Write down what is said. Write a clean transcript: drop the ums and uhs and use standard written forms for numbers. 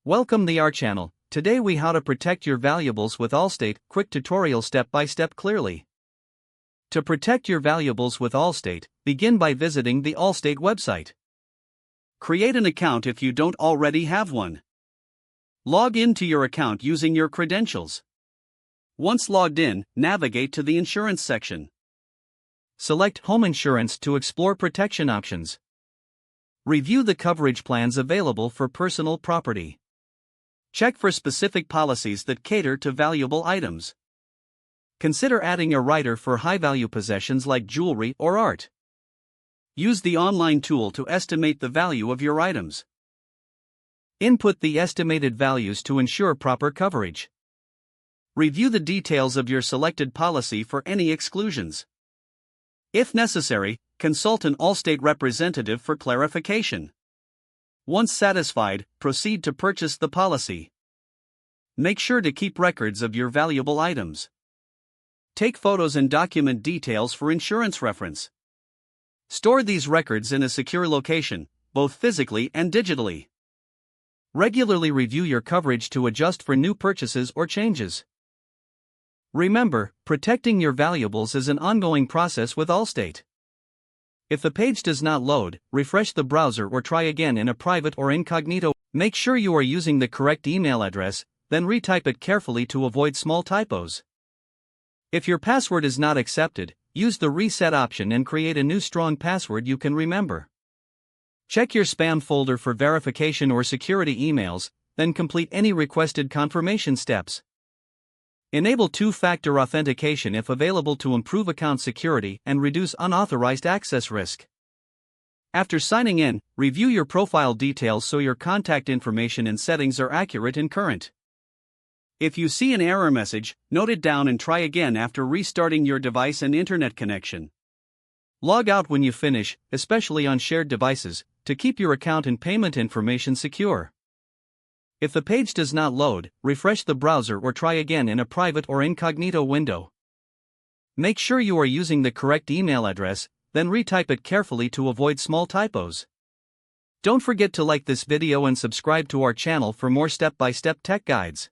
Welcome to our channel. Today we how to protect your valuables with Allstate. Quick tutorial step by step clearly. To protect your valuables with Allstate, begin by visiting the Allstate website. Create an account if you don't already have one. Log into your account using your credentials. Once logged in, navigate to the insurance section. Select Home Insurance to explore protection options. Review the coverage plans available for personal property. Check for specific policies that cater to valuable items. Consider adding a rider for high-value possessions like jewelry or art. Use the online tool to estimate the value of your items. Input the estimated values to ensure proper coverage. Review the details of your selected policy for any exclusions. If necessary, consult an Allstate representative for clarification. Once satisfied, proceed to purchase the policy. Make sure to keep records of your valuable items. Take photos and document details for insurance reference. Store these records in a secure location, both physically and digitally. Regularly review your coverage to adjust for new purchases or changes. Remember, protecting your valuables is an ongoing process with Allstate. If the page does not load, refresh the browser or try again in a private or incognito. Make sure you are using the correct email address, then retype it carefully to avoid small typos. If your password is not accepted, use the reset option and create a new strong password you can remember. Check your spam folder for verification or security emails, then complete any requested confirmation steps. Enable two-factor authentication if available to improve account security and reduce unauthorized access risk. After signing in, review your profile details so your contact information and settings are accurate and current. If you see an error message, note it down and try again after restarting your device and internet connection. Log out when you finish, especially on shared devices, to keep your account and payment information secure. If the page does not load, refresh the browser or try again in a private or incognito window. Make sure you are using the correct email address, then retype it carefully to avoid small typos. Don't forget to like this video and subscribe to our channel for more step-by-step tech guides.